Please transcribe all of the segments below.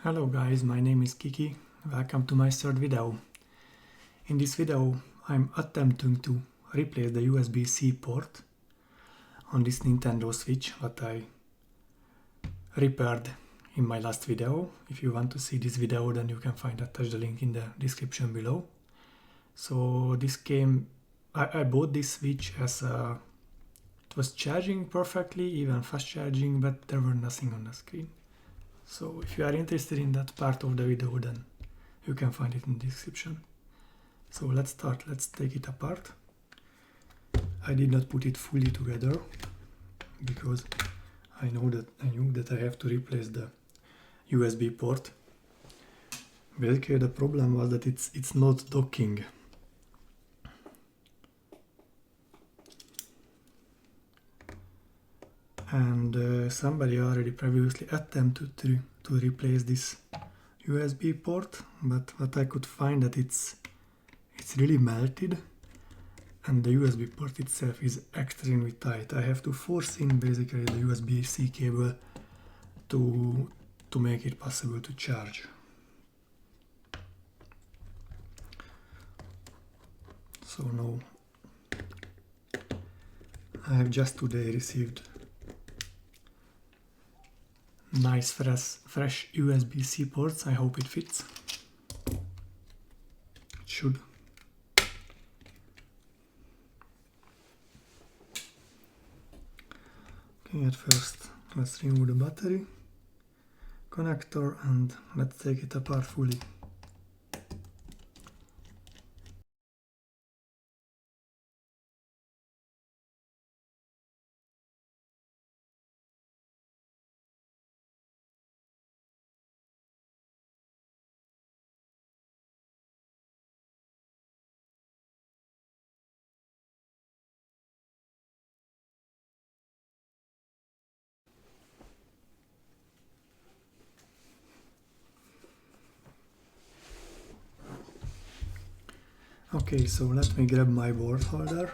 Hello guys, my name is Kiki. Welcome to my third video. In this video I'm attempting to replace the USB-C port on this Nintendo Switch that I repaired in my last video. If you want to see this video, then you can find the link in the description below. So this came, I bought this Switch as it was charging perfectly, even fast charging, but there were nothing on the screen. So if you are interested in that part of the video, then you can find it in the description. So let's start, let's take it apart. I did not put it fully together because I knew that I have to replace the USB port. Basically the problem was that it's not docking. And somebody already previously attempted to replace this USB port, but what I could find that it's really melted, and the USB port itself is extremely tight. I have to force in basically the USB-C cable to make it possible to charge. So now I have just today received nice fresh USB-C ports. I hope it fits. It should. Okay, at first let's remove the battery connector and let's take it apart fully. Okay, so let me grab my board holder.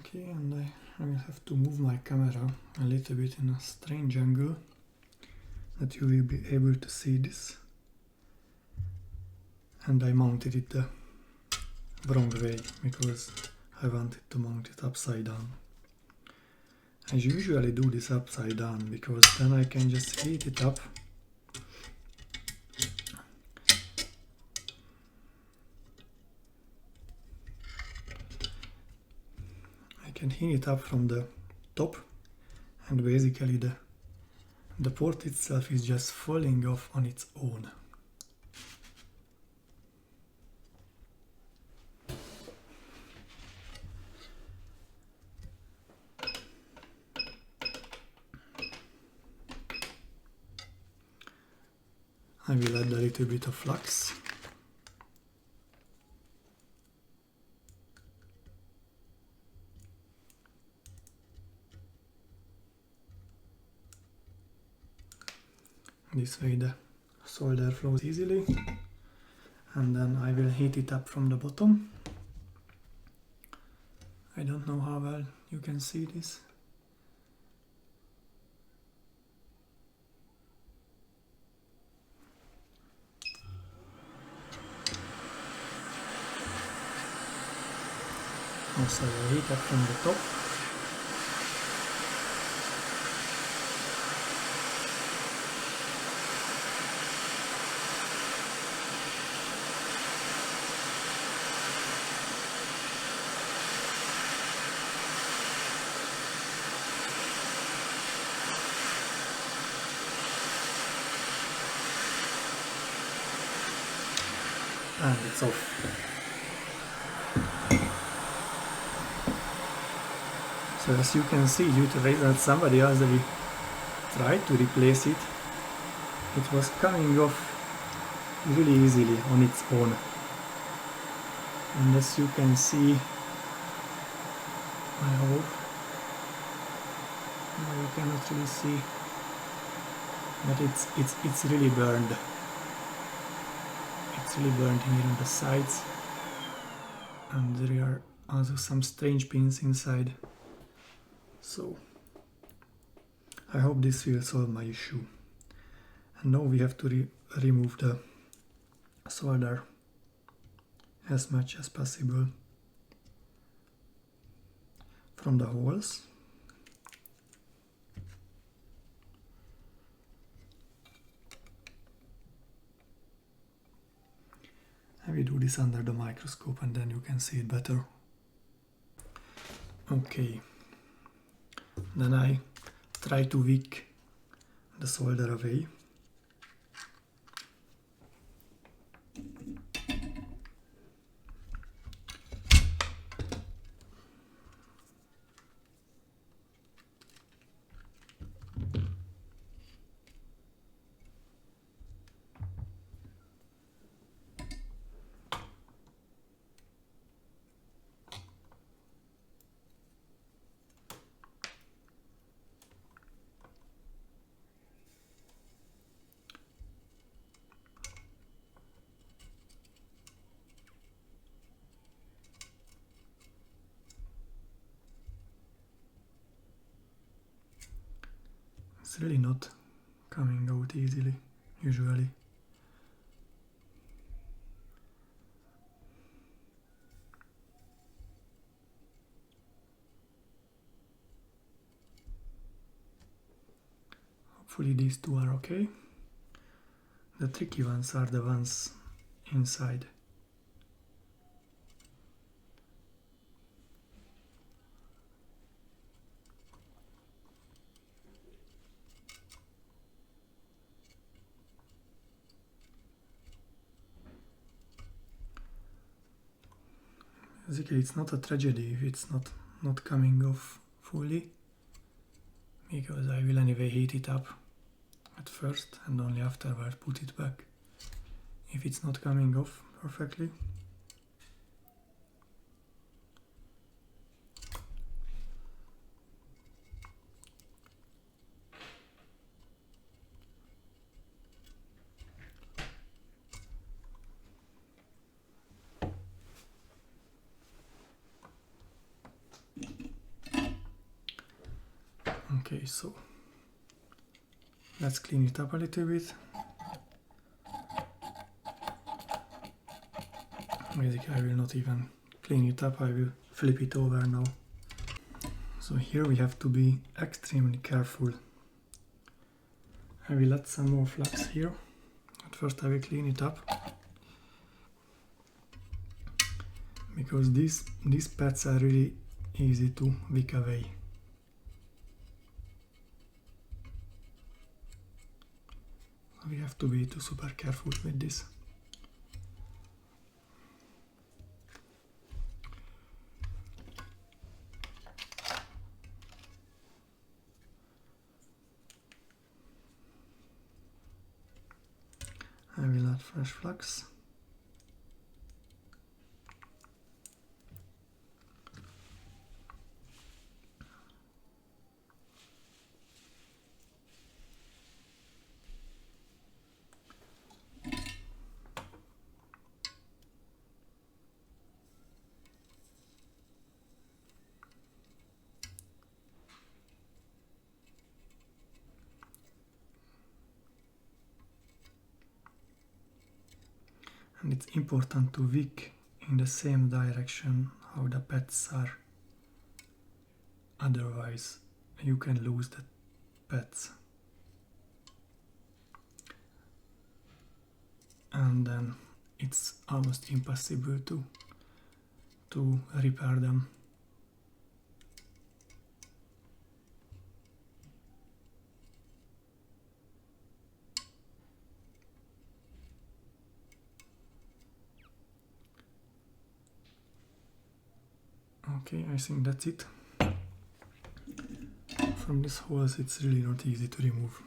Okay, and I will have to move my camera a little bit in a strange angle that you will be able to see this. And I mounted it the wrong way because I wanted to mount it upside down. I usually do this upside down because then I can just heat it up . Can heat it up from the top, and basically the port itself is just falling off on its own. I will add a little bit of flux. This way the solder flows easily, and then I will heat it up from the bottom. I don't know how well you can see this. Also I will heat up from the top. And it's off. So as you can see, due to the reason that somebody already tried to replace it, it was coming off really easily on its own. And as you can see, I hope, no, you cannot really see, but it's really burned. It's really burned here on the sides, and there are also some strange pins inside. So I hope this will solve my issue. And now we have to remove the solder as much as possible from the holes. And we do this under the microscope, and then you can see it better. Okay, then I try to wick the solder away. It's really not coming out easily, usually. Hopefully these two are okay. The tricky ones are the ones inside. Basically, it's not a tragedy if it's not coming off fully, because I will anyway heat it up at first and only afterwards put it back if it's not coming off perfectly. Okay, so let's clean it up a little bit. Basically, I will not even clean it up, I will flip it over now. So here we have to be extremely careful. I will add some more flux here. At first I will clean it up, because these pads are really easy to wick away. We have to be super careful with this. I will add fresh flux. And it's important to wick in the same direction how the pads are. Otherwise, you can lose the pads. And then it's almost impossible to repair them. Okay, I think that's it from these holes it's really not easy to remove.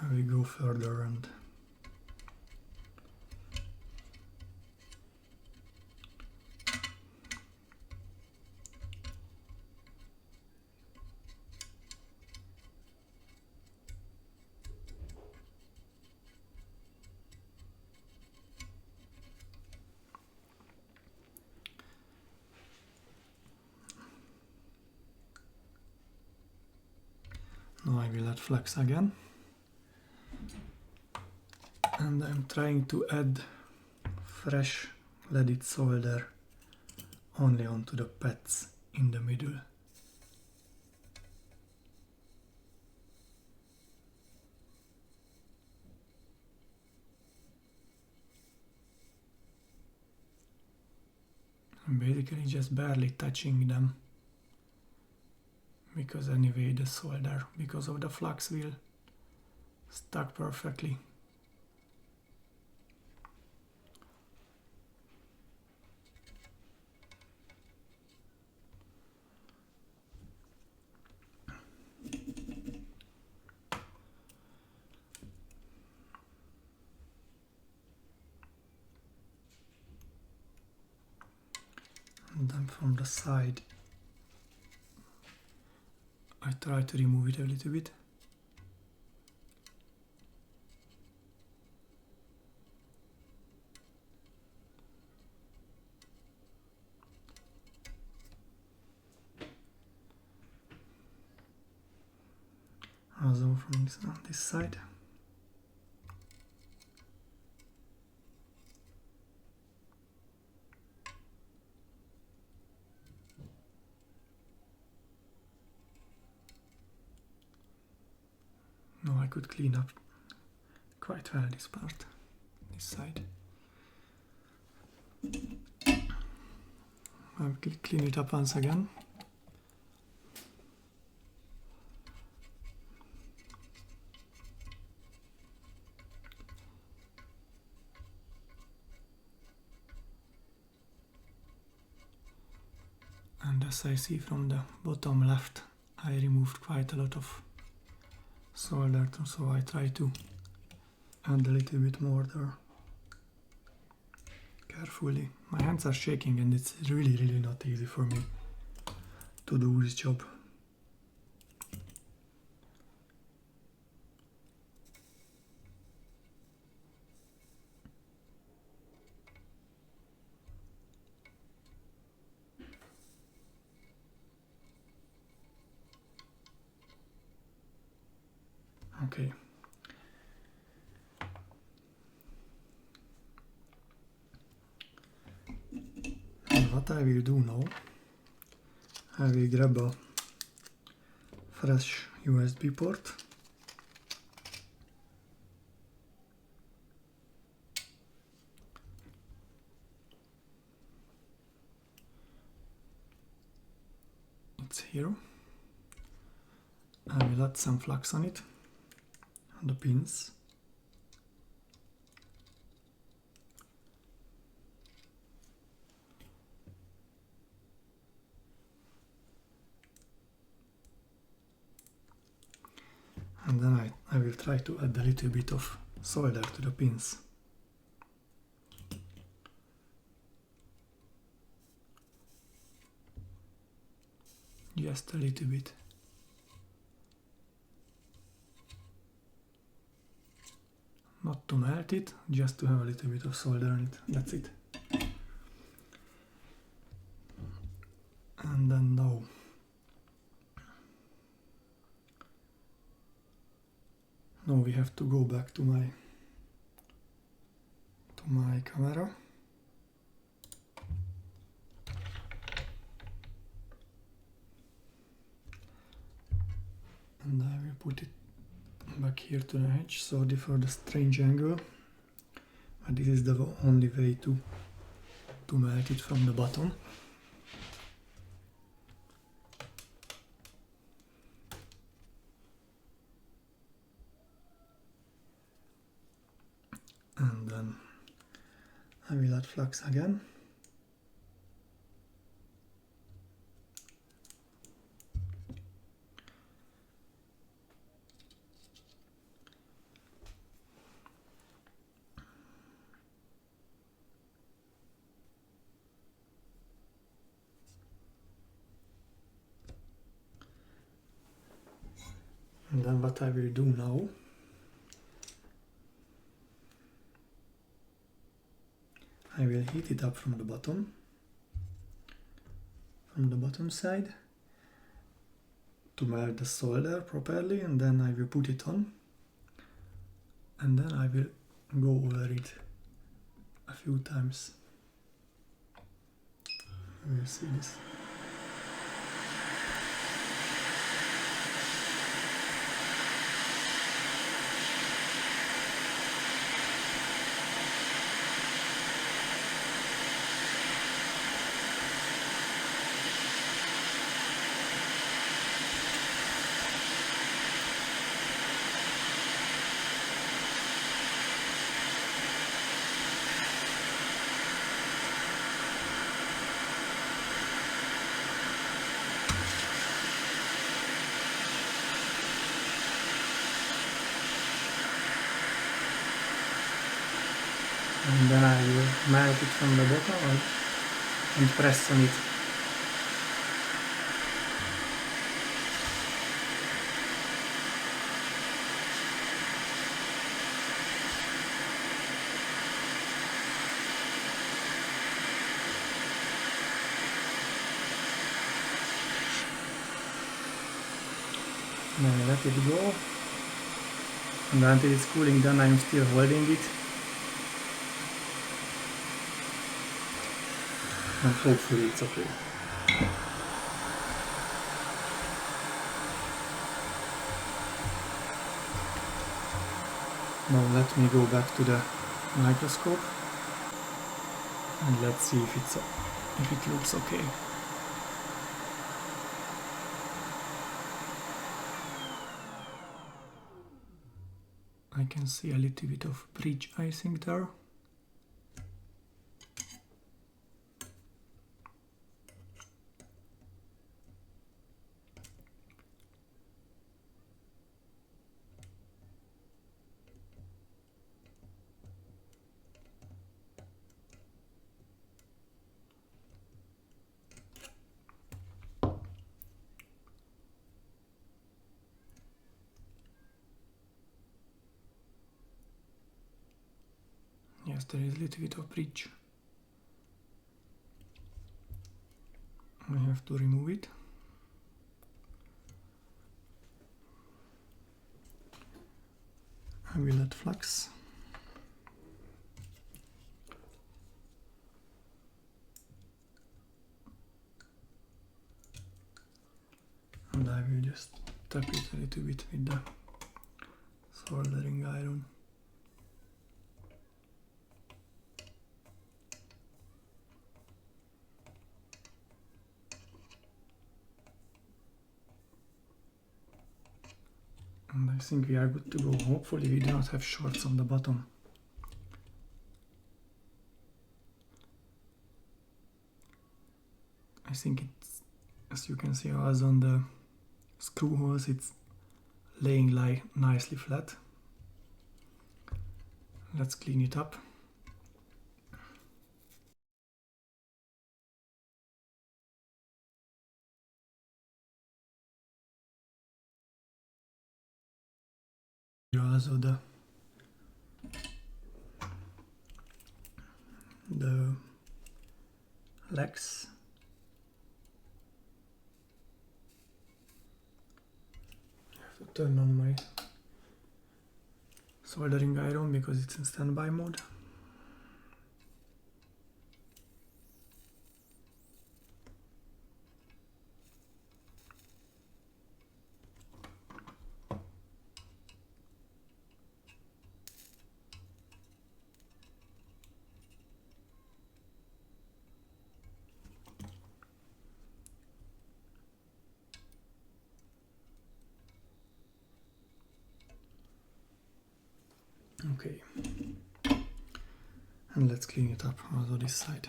I will go further and now I will add flux again, and I'm trying to add fresh leaded solder only onto the pads in the middle. I'm basically just barely touching them, because anyway the solder, because of the flux, will stuck perfectly. And then from the side I try to remove it a little bit. Also from this side. Now I could clean up quite well this part, this side. I'll clean it up once again. And as I see from the bottom left, I removed quite a lot of solder, so I try to add a little bit more there. Carefully. My hands are shaking and it's really not easy for me to do this job. Okay. And what I will do now, I will grab a fresh USB port. It's here. I will add some flux on it, on the pins. And then I will try to add a little bit of solder to the pins. Just a little bit. Not to melt it, just to have a little bit of solder on it. That's it. And then now we have to go back to my camera. And I will put it back here to the edge, sorry for the strange angle, but this is the only way to melt it from the bottom. And then I will add flux again. And then what I will do now, I will heat it up from the bottom side to melt the solder properly, and then I will put it on, and then I will go over it a few times. You will see this. And then I will melt it from the bottom and press on it. Then I let it go, and until it's cooling down I'm still holding it. And hopefully it's okay. Now let me go back to the microscope and let's see if it looks okay. I can see a little bit of bridge icing there. Yes, there is a little bit of bridge. I have to remove it. I will add flux. And I will just tap it a little bit with the soldering iron. And I think we are good to go. Hopefully we do not have shorts on the bottom. I think it's, as you can see, as on the screw holes, it's laying like nicely flat. Let's clean it up. Also the legs. I have to turn on my soldering iron because it's in standby mode. Okay, and let's clean it up also this side.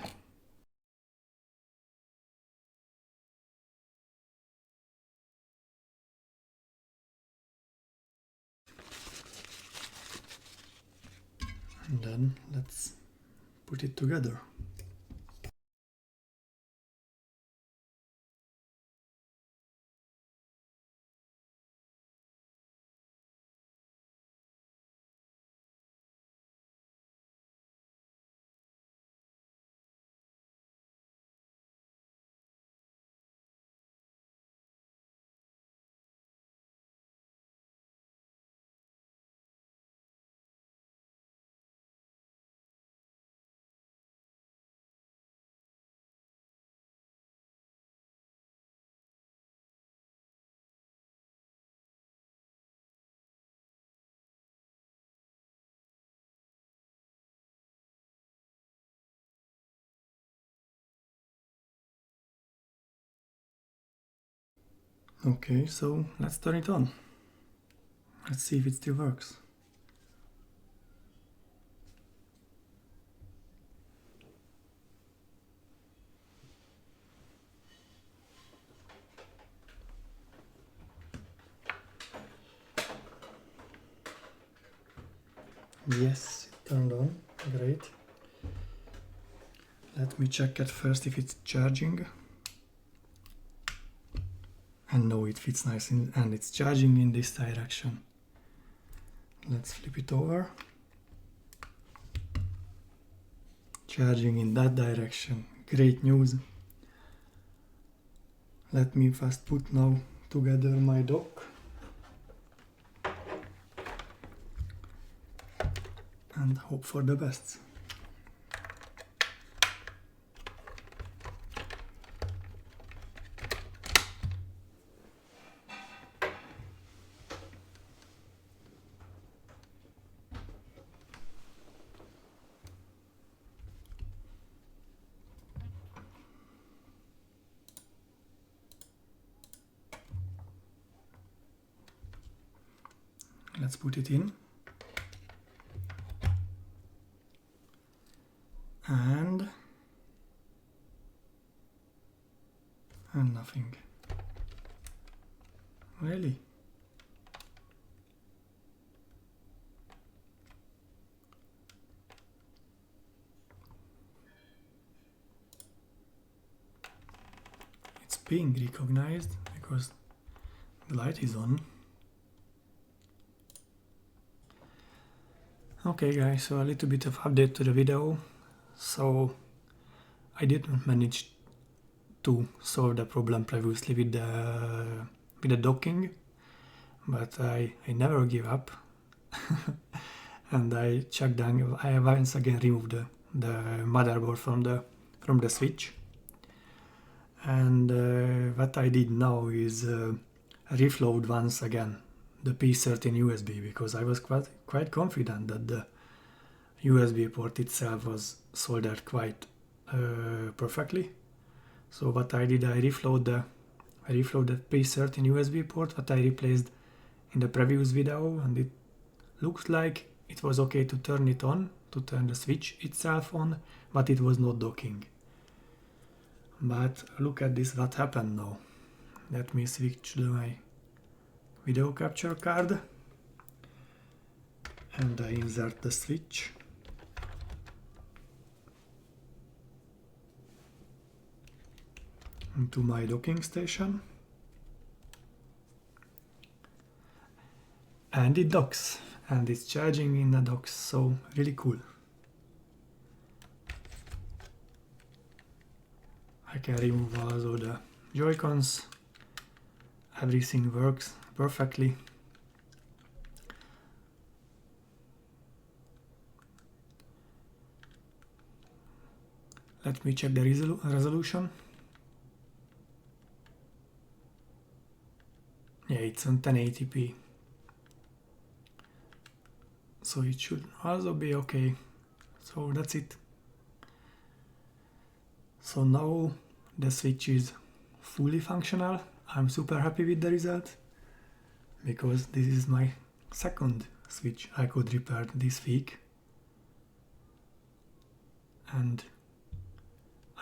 And then let's put it together. Okay, so let's turn it on. Let's see if it still works. Yes, it turned on. Great. Let me check at first if it's charging. And no, it fits nice and it's charging in this direction. Let's flip it over. Charging in that direction. Great news. Let me first put now together my dock. And hope for the best. Let's put it in. And nothing. Really? It's being recognized because the light is on. Okay guys, so a little bit of update to the video. So I didn't manage to solve the problem previously with the docking, but I never give up. And I checked down. I once again removed the motherboard from the switch. And what I did now is reflowed once again the P13USB, because I was quite confident that the USB port itself was soldered quite perfectly. So what I did, I reflowed the P13 USB port that I replaced in the previous video, and it looks like it was okay to turn it on, to turn the switch itself on, but it was not docking. But look at this, what happened now. Let me switch to my video capture card and I insert the switch. Into my docking station. And it docks, and it's charging in the docks, so really cool. I can remove also the Joy-Cons. Everything works perfectly. Let me check the resolution. Yeah, it's on 1080p. So it should also be okay. So that's it. So now the switch is fully functional. I'm super happy with the result, because this is my second switch I could repair this week. And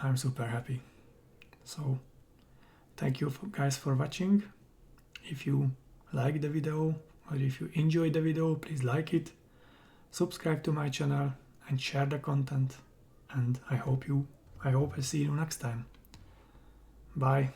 I'm super happy. So thank you guys for watching. If you like the video or if you enjoyed the video, please like it, subscribe to my channel and share the content. And I hope I see you next time. Bye.